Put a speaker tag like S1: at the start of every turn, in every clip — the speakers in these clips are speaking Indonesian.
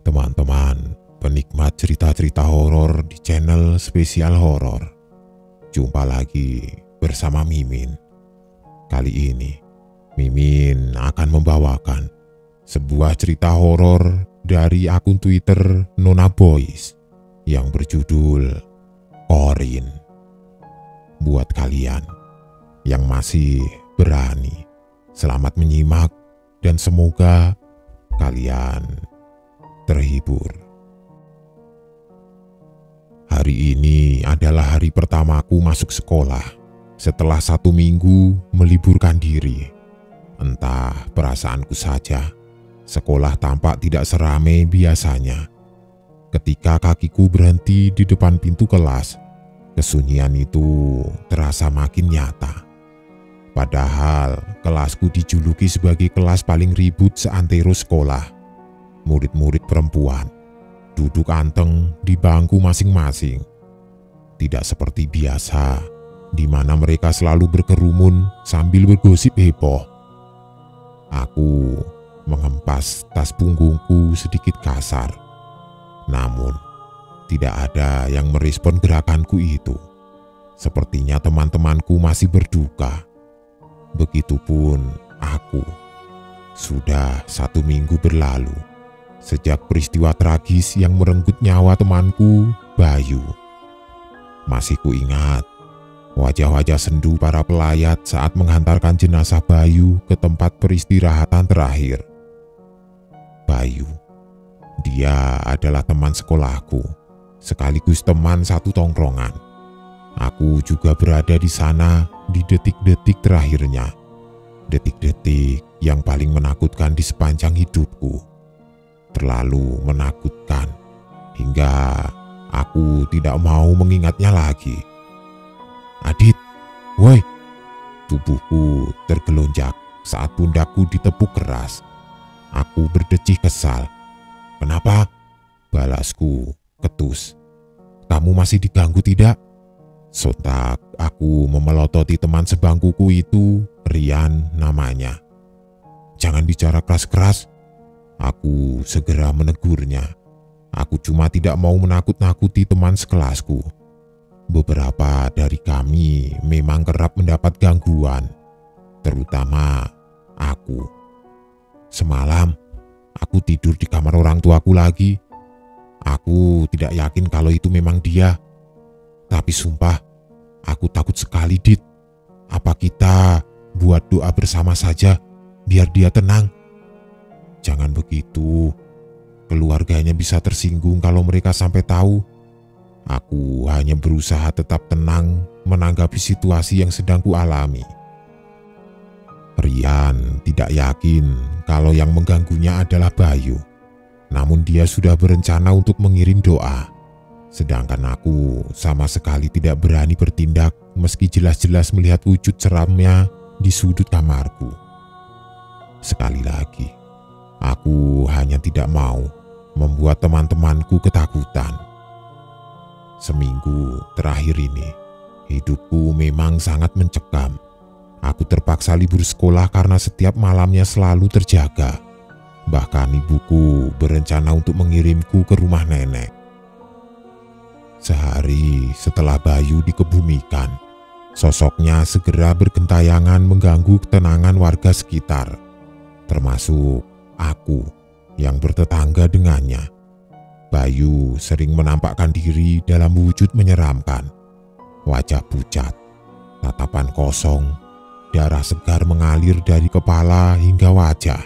S1: teman-teman penikmat cerita-cerita horor di channel Spesial Horor. Jumpa lagi bersama Mimin. Kali ini Mimin akan membawakan sebuah cerita horor dari akun Twitter Nona Boys yang berjudul Korin. Buat kalian yang masih berani, selamat menyimak dan semoga kalian terhibur. Hari ini adalah hari pertamaku masuk sekolah setelah 1 minggu meliburkan diri. Entah perasaanku saja, sekolah tampak tidak seramai biasanya. Ketika kakiku berhenti di depan pintu kelas, kesunyian itu terasa makin nyata. Padahal kelasku dijuluki sebagai kelas paling ribut seantero sekolah. Murid-murid perempuan duduk anteng di bangku masing-masing. Tidak seperti biasa, di mana mereka selalu berkerumun sambil bergosip heboh. Aku menghempas tas punggungku sedikit kasar. Namun, tidak ada yang merespon gerakanku itu. Sepertinya teman-temanku masih berduka. Begitupun aku. Sudah 1 minggu berlalu sejak peristiwa tragis yang merenggut nyawa temanku, Bayu. Masih kuingat wajah-wajah sendu para pelayat saat menghantarkan jenazah Bayu ke tempat peristirahatan terakhir. Bayu, dia adalah teman sekolahku, sekaligus teman satu tongkrongan. Aku juga berada di sana di detik-detik terakhirnya. Detik-detik yang paling menakutkan di sepanjang hidupku. Terlalu menakutkan hingga aku tidak mau mengingatnya lagi. Adit, woi! Tubuhku tergelonjak saat pundakku ditepuk keras. Aku berdecih kesal. Kenapa? Balasku ketus. Kamu masih diganggu tidak? Sontak aku memelototi teman sebangkuku itu, Rian namanya. Jangan bicara keras-keras. Aku segera menegurnya. Aku cuma tidak mau menakut-nakuti teman sekelasku. Beberapa dari kami memang kerap mendapat gangguan, terutama aku. Semalam, aku tidur di kamar orang tuaku lagi. Aku tidak yakin kalau itu memang dia. Tapi sumpah, aku takut sekali, Dit. Apa kita buat doa bersama saja, biar dia tenang? Jangan begitu. Keluarganya bisa tersinggung kalau mereka sampai tahu. Aku hanya berusaha tetap tenang menanggapi situasi yang sedang kualami. Rian tidak yakin kalau yang mengganggunya adalah Bayu. Namun dia sudah berencana untuk mengirim doa. Sedangkan aku sama sekali tidak berani bertindak meski jelas-jelas melihat wujud seramnya di sudut kamarku. Sekali lagi, aku hanya tidak mau membuat teman-temanku ketakutan. Seminggu terakhir ini, hidupku memang sangat mencekam. Aku terpaksa libur sekolah karena setiap malamnya selalu terjaga. Bahkan ibuku berencana untuk mengirimku ke rumah nenek. Sehari setelah Bayu dikebumikan, sosoknya segera bergentayangan mengganggu ketenangan warga sekitar, termasuk aku yang bertetangga dengannya. Bayu sering menampakkan diri dalam wujud menyeramkan. Wajah pucat, tatapan kosong, darah segar mengalir dari kepala hingga wajah.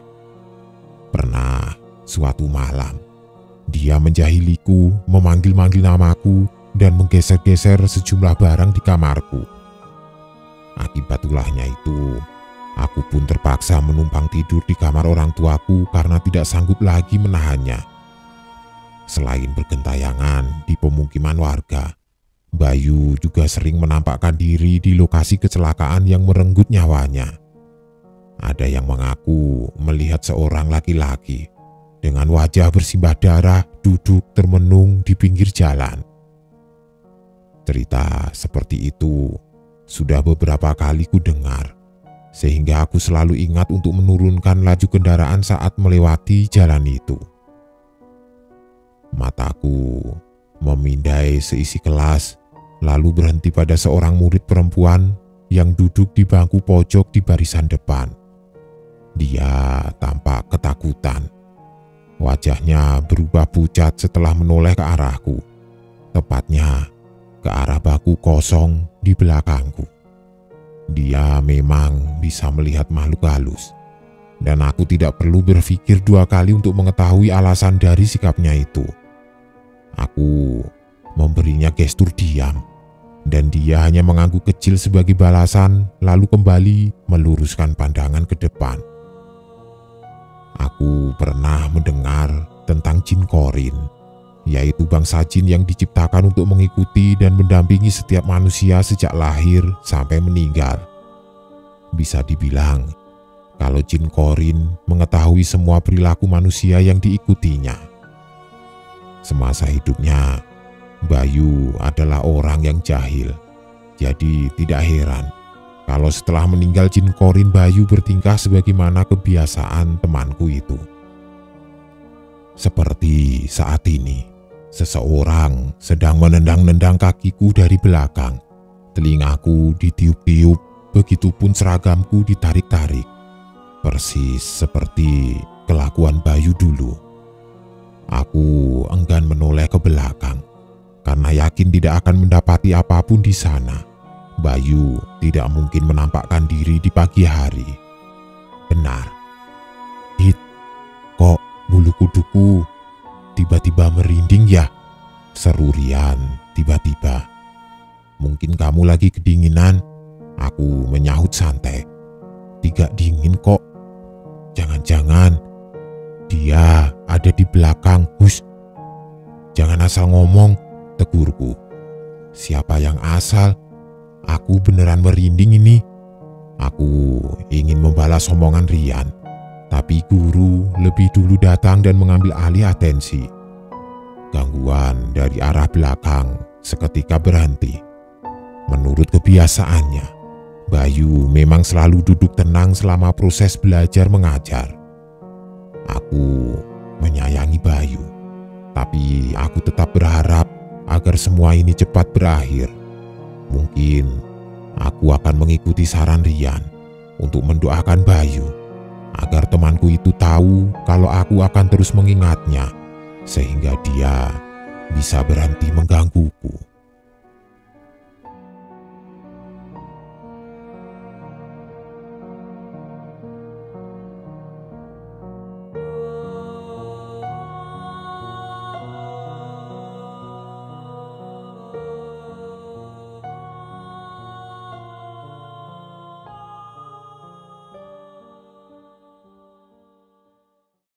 S1: Pernah suatu malam, dia menjahiliku, memanggil-manggil namaku, dan menggeser-geser sejumlah barang di kamarku. Akibat ulahnya itu, aku pun terpaksa menumpang tidur di kamar orang tuaku karena tidak sanggup lagi menahannya. Selain bergentayangan di pemukiman warga, Bayu juga sering menampakkan diri di lokasi kecelakaan yang merenggut nyawanya. Ada yang mengaku melihat seorang laki-laki dengan wajah bersimbah darah duduk termenung di pinggir jalan. Cerita seperti itu sudah beberapa kali ku dengar, sehingga aku selalu ingat untuk menurunkan laju kendaraan saat melewati jalan itu. Mataku memindai seisi kelas, lalu berhenti pada seorang murid perempuan yang duduk di bangku pojok di barisan depan. Dia tampak ketakutan. Wajahnya berubah pucat setelah menoleh ke arahku, tepatnya ke arah bangku kosong di belakangku. Dia memang bisa melihat makhluk halus, dan aku tidak perlu berpikir dua kali untuk mengetahui alasan dari sikapnya itu. Aku memberinya gestur diam, dan dia hanya mengangguk kecil sebagai balasan, lalu kembali meluruskan pandangan ke depan. Aku pernah mendengar tentang jin korin, yaitu bangsa jin yang diciptakan untuk mengikuti dan mendampingi setiap manusia sejak lahir sampai meninggal. Bisa dibilang, kalau jin korin mengetahui semua perilaku manusia yang diikutinya. Semasa hidupnya, Bayu adalah orang yang jahil, jadi tidak heran kalau setelah meninggal jin korin Bayu bertingkah sebagaimana kebiasaan temanku itu. Seperti saat ini, seseorang sedang menendang-nendang kakiku dari belakang. Telingaku ditiup-tiup, begitupun seragamku ditarik-tarik. Persis seperti kelakuan Bayu dulu. Aku enggan menoleh ke belakang, karena yakin tidak akan mendapati apapun di sana. Bayu tidak mungkin menampakkan diri di pagi hari. Benar. Hit, kok bulu kuduku tiba-tiba merinding ya? Seru Rian tiba-tiba. Mungkin kamu lagi kedinginan, aku menyahut santai. Tidak dingin kok. Jangan-jangan dia ada di belakang. Hush, jangan asal ngomong, tegurku. Siapa yang asal? Aku beneran merinding ini. Aku ingin membalas omongan Rian, tapi guru lebih dulu datang dan mengambil alih atensi. Gangguan dari arah belakang seketika berhenti. Menurut kebiasaannya, Bayu memang selalu duduk tenang selama proses belajar mengajar. Aku menyayangi Bayu, tapi aku tetap berharap agar semua ini cepat berakhir. Mungkin aku akan mengikuti saran Rian untuk mendoakan Bayu agar temanku itu tahu kalau aku akan terus mengingatnya sehingga dia bisa berhenti menggangguku.